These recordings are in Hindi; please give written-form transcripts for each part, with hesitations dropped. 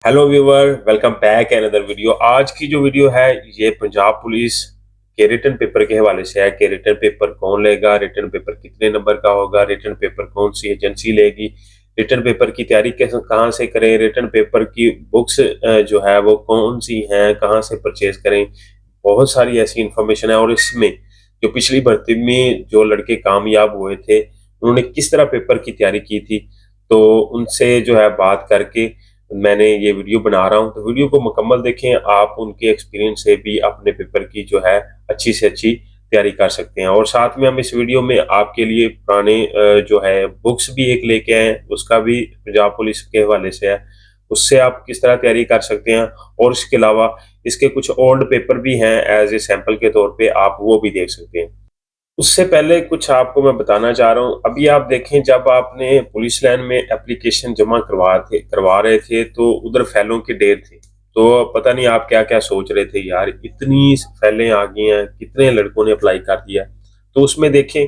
Hello viewer, welcome back another video. आज की जो वीडियो है ये पंजाब पुलिस के रिटन पेपर के हवाले से है कि रिटन पेपर कौन लेगा, रिटन पेपर कितने नंबर का होगा, रिटन पेपर कौन सी एजेंसी लेगी, रिटन पेपर की तैयारी कैसे कहाँ से करें, रिटन पेपर की बुक्स जो है वो कौन सी हैं, कहाँ से परचेज करें। बहुत सारी ऐसी इंफॉर्मेशन है और इसमें जो पिछली भर्ती में जो लड़के कामयाब हुए थे उन्होंने किस तरह पेपर की तैयारी की थी, तो उनसे जो है बात करके मैंने ये वीडियो बना रहा हूँ। तो वीडियो को मुकम्मल देखें, आप उनके एक्सपीरियंस से भी अपने पेपर की जो है अच्छी से अच्छी तैयारी कर सकते हैं। और साथ में हम इस वीडियो में आपके लिए पुराने जो है बुक्स भी एक लेके आए हैं, उसका भी पंजाब पुलिस के हवाले से है, उससे आप किस तरह तैयारी कर सकते हैं। और इसके अलावा इसके कुछ ओल्ड पेपर भी हैं एज ए सैंपल के तौर पे, आप वो भी देख सकते हैं। उससे पहले कुछ आपको मैं बताना चाह रहा हूँ। अभी आप देखें, जब आपने पुलिस लाइन में एप्लीकेशन जमा करवा रहे थे तो उधर फैलों की ढेर थी। तो पता नहीं आप क्या क्या सोच रहे थे, यार इतनी फैलें आ गई हैं, कितने लड़कों ने अप्लाई कर दिया। तो उसमें देखें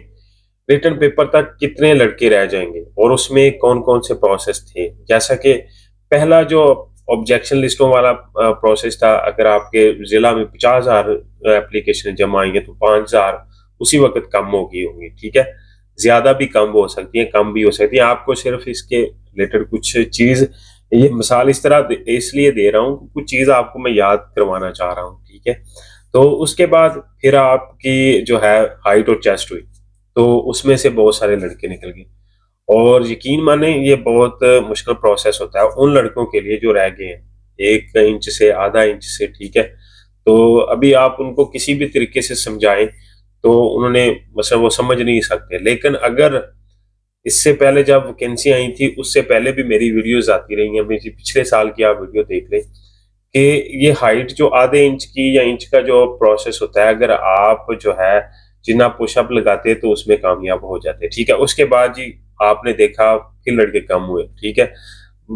रिटन पेपर तक कितने लड़के रह जाएंगे और उसमें कौन कौन से प्रोसेस थे। जैसा कि पहला जो ऑब्जेक्शन लिस्टों वाला प्रोसेस था, अगर आपके जिला में 50,000 एप्लीकेशन जमा आई है तो 5,000 उसी वक्त कम हो गई होंगी। ठीक है, ज्यादा भी कम हो सकती है, कम भी हो सकती है। आपको सिर्फ इसके रिलेटेड कुछ चीज, ये मिसाल इस तरह इसलिए दे रहा हूँ, कुछ चीज आपको मैं याद करवाना चाह रहा हूँ। ठीक है, तो उसके बाद फिर आपकी जो है हाइट और चेस्ट हुई, तो उसमें से बहुत सारे लड़के निकल गए। और यकीन माने ये बहुत मुश्किल प्रोसेस होता है उन लड़कों के लिए जो रह गए हैं 1 इंच से, आधा इंच से। ठीक है, तो अभी आप उनको किसी भी तरीके से समझाएं तो उन्होंने मतलब वो समझ नहीं सकते। लेकिन अगर इससे पहले जब वैकेंसी आई थी उससे पहले भी मेरी वीडियोस आती रही हैं, मेरी पिछले साल की आप वीडियो देख लें कि ये हाइट जो आधे इंच की या इंच का जो प्रोसेस होता है, अगर आप जो है जितना पुशअप लगाते तो उसमें कामयाब हो जाते। ठीक है, उसके बाद जी आपने देखा कि लड़के कम हुए। ठीक है,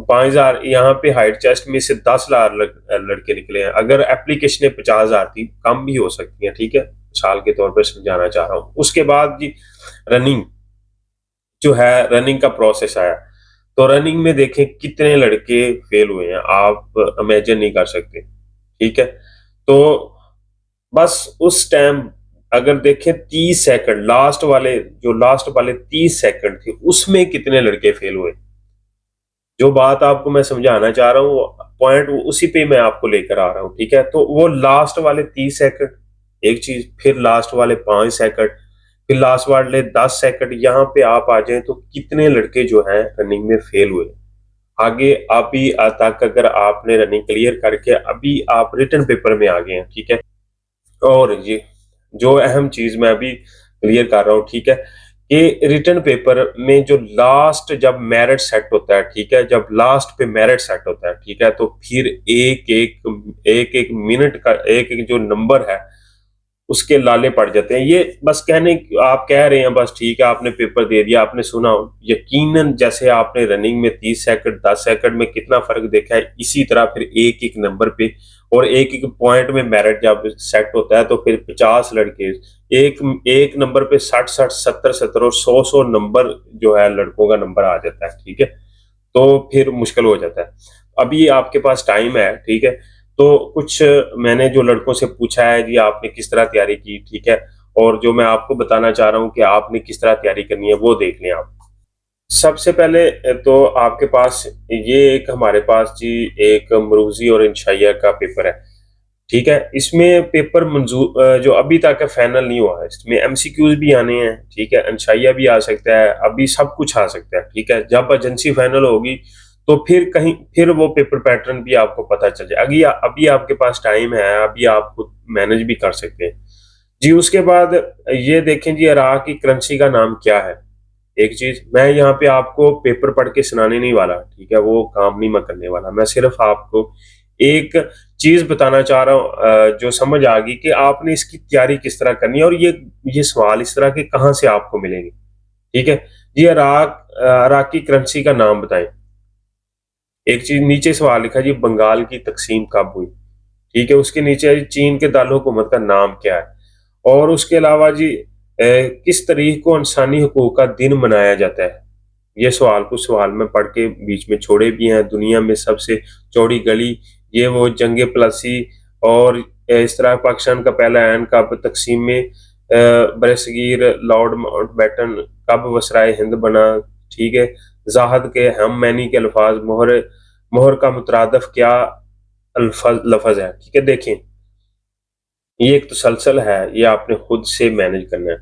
5,000 यहाँ पे हाइट चेस्ट में से 10,000 लड़के निकले हैं। अगर एप्लीकेशन 50,000 थी, कम भी हो सकती है। ठीक है, मिसाल के तौर पर समझाना चाह रहा हूँ। उसके बाद जी रनिंग जो है, रनिंग का प्रोसेस आया, तो रनिंग में देखें कितने लड़के फेल हुए हैं, आप इमेजिन नहीं कर सकते। ठीक है, तो बस उस टाइम अगर देखें 30 सेकंड, लास्ट वाले 30 सेकंड थे, उसमें कितने लड़के फेल हुए। जो बात आपको मैं समझाना चाह रहा हूँ, पॉइंट उसी पे मैं आपको लेकर आ रहा हूँ। ठीक है, तो वो लास्ट वाले 30 सेकंड एक चीज, फिर लास्ट वाले 5 सेकंड, फिर लास्ट वाले 10 सेकंड, यहाँ पे आप आ जाएं तो कितने लड़के जो हैं रनिंग में फेल हुए। आगे अभी तक अगर आपने रनिंग क्लियर करके अभी आप रिटन पेपर में आ गए हैं। ठीक है, और ये जो अहम चीज मैं अभी क्लियर कर रहा हूँ, ठीक है, कि रिटन पेपर में जो लास्ट जब मेरिट सेट होता है, ठीक है, जब लास्ट पे मेरिट सेट होता है, ठीक है, तो फिर एक एक मिनट का एक एक जो नंबर है उसके लाले पड़ जाते हैं। ये बस कहने आप कह रहे हैं बस, ठीक है, आपने पेपर दे दिया, आपने सुना, यकीनन जैसे आपने रनिंग में 30 सेकंड 10 सेकंड में कितना फर्क देखा है, इसी तरह फिर एक एक नंबर पे और एक एक पॉइंट में मेरिट जब सेट होता है तो फिर 50 लड़के एक एक नंबर पे 60 60 70 70 और 100 नंबर जो है लड़कों का नंबर आ जाता है। ठीक है, तो फिर मुश्किल हो जाता है। अभी आपके पास टाइम है। ठीक है, तो कुछ मैंने जो लड़कों से पूछा है जी आपने किस तरह तैयारी की। ठीक है, और जो मैं आपको बताना चाह रहा हूँ कि आपने किस तरह तैयारी करनी है वो देख लें आप। सबसे पहले तो आपके पास ये एक हमारे पास जी एक मरूजी और इंशाइया का पेपर है। ठीक है, इसमें पेपर मंजूर जो अभी तक है फाइनल नहीं हुआ है, इसमें एमसीक्यूज भी आने हैं। ठीक है, अंशाइया भी आ सकता है, अभी सब कुछ आ सकता है। ठीक है, जब एजेंसी फाइनल होगी तो फिर कहीं फिर वो पेपर पैटर्न भी आपको पता चल जाए। अभी अभी आपके पास टाइम है, अभी आप खुद मैनेज भी कर सकते हैं जी। उसके बाद ये देखें जी, इराक की करेंसी का नाम क्या है। एक चीज मैं यहाँ पे आपको पेपर पढ़ के सुनाने नहीं वाला, ठीक है, वो काम नहीं मैं करने वाला। मैं सिर्फ आपको एक चीज बताना चाह रहा हूँ जो समझ आ गई कि आपने इसकी तैयारी किस तरह करनी है और ये सवाल इस तरह के कहाँ से आपको मिलेंगे। ठीक है जी, इराक की करेंसी का नाम बताएं। एक चीज नीचे सवाल लिखा जी, बंगाल की तकसीम कब हुई। ठीक है, उसके नीचे है जी, चीन के दारुल हुकूमत का नाम क्या है। और उसके अलावा जी किस तारीख को इंसानी हकूक का दिन मनाया जाता है। ये सवाल कुछ सवाल मैं पढ़ के बीच में छोड़े भी हैं। दुनिया में सबसे चौड़ी गली, ये वो जंग प्लासी, और इस तरह पाकिस्तान का पहला ऐन कब तकसीम में बरसगीर लॉर्ड माउंटबेटन कब वसराए हिंद बना, ठीक है। जाहद के हम मैनी के अल्फाज, मोहर मोहर का मुतरादफ क्या लफज है, ठीक है। देखें, ये एक तसलसल है, ये आपने खुद से मैनेज करना है।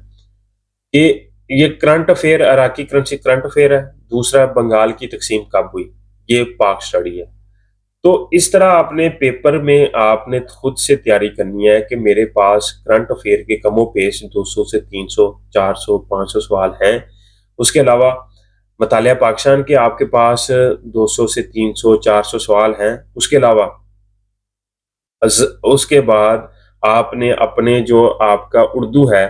ये current affair, अराकी currency current affair है। दूसरा, बंगाल की तकसीम कब हुई, ये पाक स्टडी है। तो इस तरह आपने पेपर में आपने खुद से तैयारी करनी है कि मेरे पास करंट अफेयर के कमो पेश 200 से 300 400 500 सवाल हैं। उसके अलावा मतालिया पाकिस्तान के आपके पास 200 से 300 400 सवाल हैं। उसके अलावा उसके बाद आपने अपने जो आपका उर्दू है,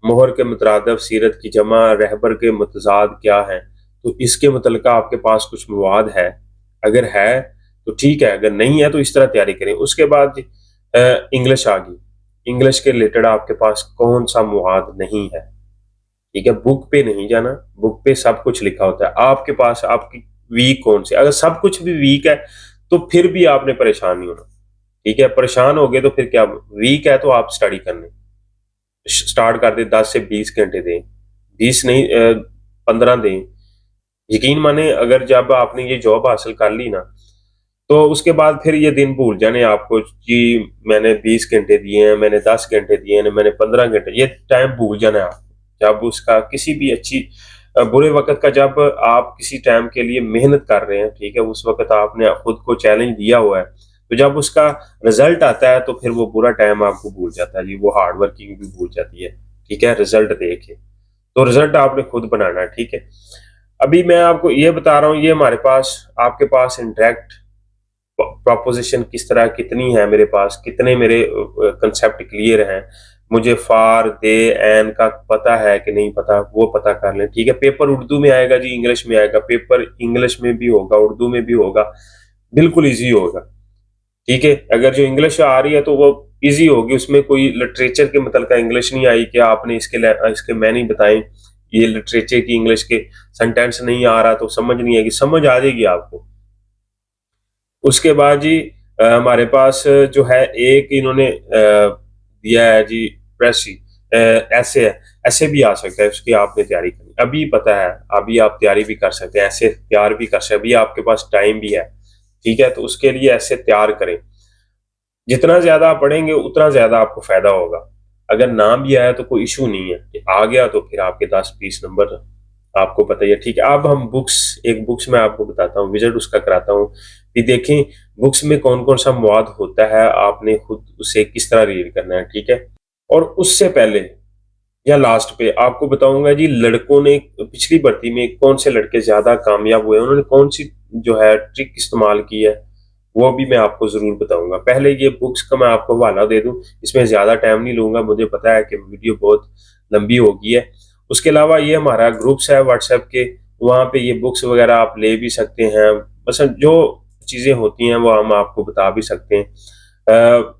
मोहर के मुतरादफ, सीरत की जमा, रहबर के मुतजाद क्या हैं, तो इसके मुतल्लिक़ आपके पास कुछ मवाद है। अगर है तो ठीक है, अगर नहीं है तो इस तरह तैयारी करें। उसके बाद इंग्लिश आ गई। इंग्लिश के रिलेटेड आपके पास कौन सा मवाद नहीं है, ठीक है। बुक पे नहीं जाना, बुक पे सब कुछ लिखा होता है। आपके पास आपकी वीक कौन से, अगर सब कुछ भी वीक है तो फिर भी आपने परेशान नहीं होना, ठीक है। परेशान हो गए तो फिर क्या, वीक है तो आप स्टडी करने स्टार्ट कर दे, 10 से 20 घंटे दें, 20 नहीं 15 दें। यकीन माने, अगर जब आपने ये जॉब हासिल कर ली ना, तो उसके बाद फिर ये दिन भूल जाने आपको कि मैंने 20 घंटे दिए हैं, मैंने 10 घंटे दिए हैं, मैंने 15 घंटे, ये टाइम भूल जाना है आपको। जब उसका किसी भी अच्छी बुरे वक्त का, जब आप किसी टाइम के लिए मेहनत कर रहे हैं, ठीक है, उस वक्त आपने खुद को चैलेंज दिया हुआ है, तो जब उसका रिजल्ट आता है तो फिर वो बुरा टाइम आपको भूल जाता है जी, वो हार्ड वर्किंग भी भूल जाती है, ठीक है। रिजल्ट देखे तो रिजल्ट आपने खुद बनाना है, ठीक है। अभी मैं आपको ये बता रहा हूँ, ये हमारे पास आपके पास इंटरेक्ट प्रोपोजिशन किस तरह कितनी है मेरे पास, कितने मेरे कंसेप्ट क्लियर हैं, मुझे फार दे एन का पता है कि नहीं पता, वो पता कर लें, ठीक है। पेपर उर्दू में आएगा जी, इंग्लिश में आएगा, पेपर इंग्लिश में भी होगा, उर्दू में भी होगा, बिल्कुल इजी होगा, ठीक है। अगर जो इंग्लिश आ रही है तो वो इजी होगी, उसमें कोई लिटरेचर के मतलब का इंग्लिश नहीं आई कि आपने इसके मैंने बताएं, ये लिटरेचर की इंग्लिश के सेंटेंस नहीं आ रहा तो समझ नहीं आएगी, समझ आ जाएगी आपको। उसके बाद जी हमारे पास जो है एक इन्होंने दिया है जी, प्रेसी ऐसे है, ऐसे भी आ सकता है, उसकी आपने तैयारी करनी अभी पता है, अभी आप तैयारी भी कर सकते हैं, ऐसे तैयार भी कर सकते हैं, अभी आपके पास टाइम भी है, ठीक है। तो उसके लिए ऐसे तैयार करें, जितना ज्यादा आप पढ़ेंगे उतना ज्यादा आपको फायदा होगा। अगर ना भी आया तो कोई इशू नहीं है, आ गया तो फिर आपके 10-20 नंबर आपको पता ही है, ठीक है। अब हम एक बुक्स में आपको बताता हूँ, विजिट उसका कराता हूँ कि देखें बुक्स में कौन कौन सा मवाद होता है, आपने खुद उसे किस तरह रीड करना है, ठीक है। और उससे पहले या लास्ट पे आपको बताऊंगा जी, लड़कों ने पिछली भर्ती में कौन से लड़के ज्यादा कामयाब हुए, उन्होंने कौन सी जो है ट्रिक इस्तेमाल की है, वो भी मैं आपको जरूर बताऊंगा। पहले ये बुक्स का मैं आपको हवाला दे दूं, इसमें ज्यादा टाइम नहीं लूंगा, मुझे पता है कि वीडियो बहुत लंबी होगी है। उसके अलावा ये हमारा ग्रुप्स है व्हाट्सएप के, वहाँ पे ये बुक्स वगैरह आप ले भी सकते हैं, बस जो चीजें होती हैं वो हम आपको बता भी सकते हैं।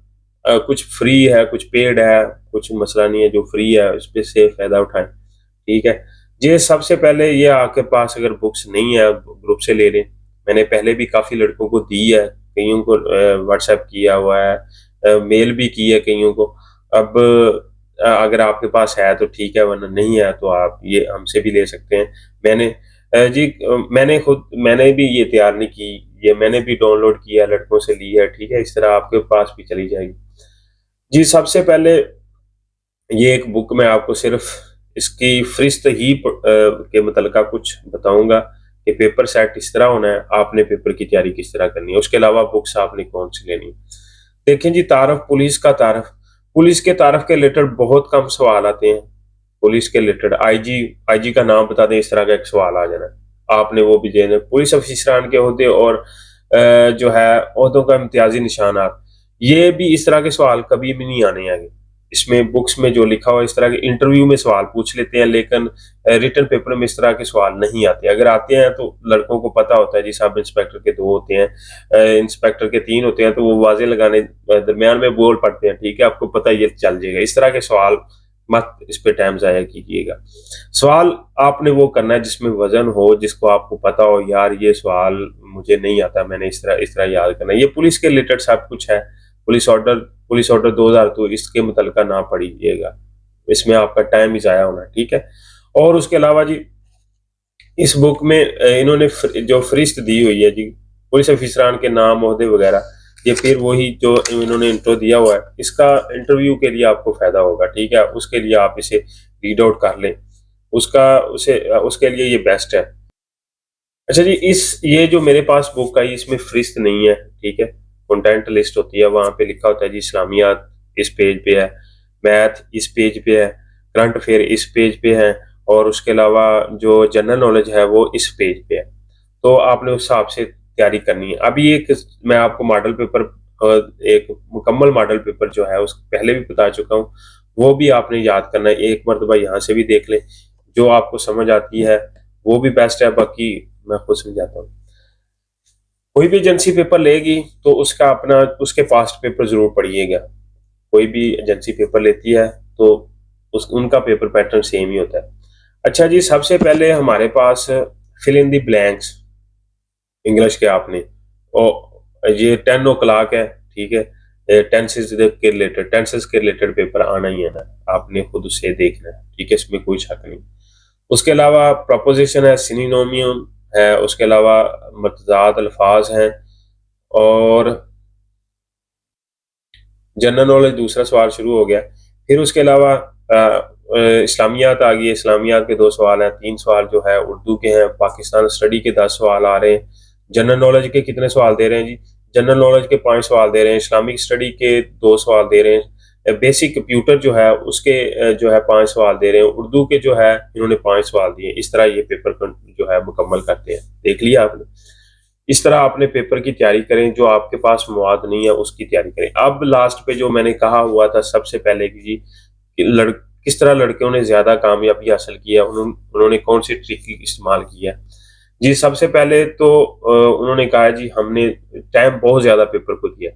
कुछ फ्री है, कुछ पेड है, कुछ मसला नहीं है, जो फ्री है उस पे से फायदा उठाएं, ठीक है। ये सबसे पहले ये आपके पास अगर बुक्स नहीं है ग्रुप से ले लें, मैंने पहले भी काफी लड़कों को दी है, कईयों को व्हाट्सएप किया हुआ है, मेल भी की है कईयों को। अब अगर आपके पास है तो ठीक है, वरना नहीं है तो आप ये हमसे भी ले सकते हैं। मैंने जी मैंने भी ये तैयार नहीं की, ये मैंने भी डाउनलोड किया, लड़कों से ली है, ठीक है। इस तरह आपके पास भी चली जाएगी जी। सबसे पहले ये एक बुक में आपको सिर्फ इसकी फहरिस्त ही के मुतल्लिका कुछ बताऊंगा कि पेपर सेट इस तरह होना है, आपने पेपर की तैयारी किस तरह करनी है, उसके अलावा बुक्स आपने कौन सी लेनी है। देखें जी, तारफ पुलिस का तारफ, पुलिस के तारफ के रिलेटेड बहुत कम सवाल आते हैं। पुलिस के रिलेटेड आईजी का नाम बता दें, इस तरह का एक सवाल आ जाना है, आपने वो भी देना। पुलिस अफसरान के ओहदे और जो है ओहदों का इम्तियाजी निशानात, ये भी इस तरह के सवाल कभी भी नहीं आने आगे। इसमें बुक्स में जो लिखा हुआ इस तरह के इंटरव्यू में सवाल पूछ लेते हैं, लेकिन रिटन पेपर में इस तरह के सवाल नहीं आते। अगर आते हैं तो लड़कों को पता होता है जी, सब इंस्पेक्टर के 2 होते हैं, इंस्पेक्टर के 3 होते हैं, तो वो वाजे लगाने दरमियान में बोल पड़ते हैं, ठीक है, आपको पता ये चल जाएगा। इस तरह के सवाल मत इस पे टाइम ज़ाया कीजिएगा। सवाल आपने वो करना है जिसमें वज़न हो, जिसको आपको पता हो यार ये सवाल मुझे नहीं आता, मैंने इस तरह याद करना है। ये पुलिस के रिलेटेड सब कुछ है। पुलिस ऑर्डर 2002 इसके मुतल्लिका ना पढ़िएगा, इसमें आपका टाइम ही ज़ाया होना है, ठीक है? और उसके अलावा जी इस बुक में इन्होंने जो फ़हरिस्त दी हुई है जी, पुलिस अफसरान के नाम, ओहदे वगैरह, ये फिर वही जो इन्होंने इंट्रो दिया हुआ है, इसका इंटरव्यू के लिए आपको फ़ायदा होगा, ठीक है? उसके लिए आप इसे रीड आउट कर लें। उसके लिए ये बेस्ट है। अच्छा जी, ये जो मेरे पास बुक आई इसमें फ़हरिस्त नहीं है, ठीक है? कंटेंट लिस्ट होती है, वहाँ पे लिखा होता है जी इस्लामियात इस पेज पे है, मैथ इस पेज पे है, करंट अफेयर इस पेज पे है और उसके अलावा जो जनरल नॉलेज है वो इस पेज पे है। तो आपने उस हिसाब से तैयारी करनी है। अभी एक मैं आपको मॉडल पेपर एक मुकम्मल मॉडल पेपर जो है उस पहले भी बता चुका हूँ, वो भी आपने याद करना है। एक मर्तबा यहाँ से भी देख लें, जो आपको समझ आती है वो भी बेस्ट है, बाकी मैं खुद समझाता हूँ। कोई भी एजेंसी पेपर लेगी तो उसका अपना उसके पास्ट पेपर ज़रूर पढ़िएगा। कोई भी एजेंसी पेपर लेती है तो उनका पेपर पैटर्न सेम ही होता है। अच्छा जी, सबसे पहले हमारे पास fill in the blanks English के आपने और ये 10 ओ क्लॉक है, ठीक है? टेंसेस के रिलेटेड पेपर आना ही है ना, आपने खुद उसे देखना है, ठीक है? इसमें कोई शक नहीं। उसके अलावा प्रपोजिशन है, सिनोनियम है, उसके अलावा मतजाद अल्फाज हैं और जनरल नॉलेज दूसरा सवाल शुरू हो गया। फिर उसके अलावा इस्लामियात आ गई है, इस्लामियात के 2 सवाल हैं, 3 सवाल जो है उर्दू के हैं, पाकिस्तान स्टडी के 10 सवाल आ रहे हैं, जनरल नॉलेज के कितने सवाल दे रहे हैं जी? जनरल नॉलेज के 5 सवाल दे रहे हैं, इस्लामिक स्टडी के 2 सवाल दे रहे हैं, बेसिक कंप्यूटर जो है उसके जो है 5 सवाल दे रहे हैं, उर्दू के जो है इन्होंने 5 सवाल दिए। इस तरह ये पेपर जो है मुकम्मल करते हैं। देख लिया आपने? इस तरह आपने पेपर की तैयारी करें, जो आपके पास मवाद नहीं है उसकी तैयारी करें। अब लास्ट पे जो मैंने कहा हुआ था सबसे पहले कि जी कि किस तरह लड़कियों ने ज़्यादा कामयाबी हासिल की है, उन्होंने कौन सी ट्रिक इस्तेमाल की है। जी, सबसे पहले तो उन्होंने कहा जी हमने टाइम बहुत ज़्यादा पेपर को दिया,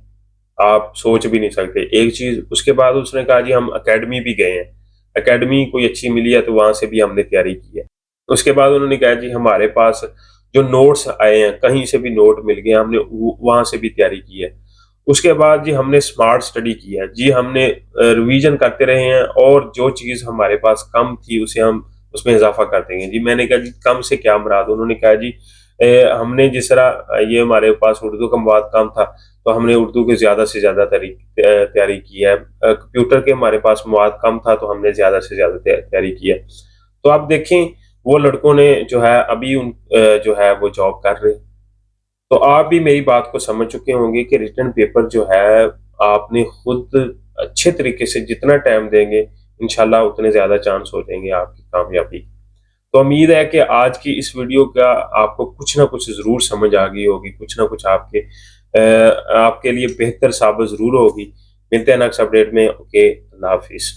आप सोच भी नहीं सकते। एक चीज़, उसके बाद उसने कहा जी हम अकेडमी भी गए हैं, अकेडमी कोई अच्छी मिली है तो वहाँ से भी हमने तैयारी की है। उसके बाद उन्होंने कहा जी हमारे पास जो नोट्स आए हैं, कहीं से भी नोट मिल गए, हमने वहाँ से भी तैयारी की है। उसके बाद जी हमने स्मार्ट स्टडी की है, जी हमने रिवीजन करते रहे हैं और जो चीज़ हमारे पास कम थी उसे हम उसमें इजाफा कर देंगे। जी मैंने कहा जी कम से क्या मुराद? उन्होंने कहा जी हमने जिस तरह ये हमारे पास उर्दू का मवाद कम था तो हमने उर्दू की ज़्यादा से ज़्यादा तैयारी की है। कंप्यूटर के हमारे पास मवाद कम था तो हमने ज़्यादा से ज़्यादा तैयारी की है। तो आप देखें वो लड़कों ने जो है अभी जो है वो जॉब कर रहे हैं। तो आप भी मेरी बात को समझ चुके होंगे कि रिटन पेपर जो है आपने खुद अच्छे तरीके से जितना टाइम देंगे इंशाल्लाह उतने ज़्यादा चांस हो जाएंगे आपकी कामयाबी। तो उम्मीद है कि आज की इस वीडियो का आपको कुछ ना कुछ ज़रूर समझ आ गई होगी, कुछ ना कुछ आपके लिए बेहतर साबित ज़रूर होगी। मिलते हैं नेक्स्ट अपडेट में। ओके, अल्लाह हाफिज़।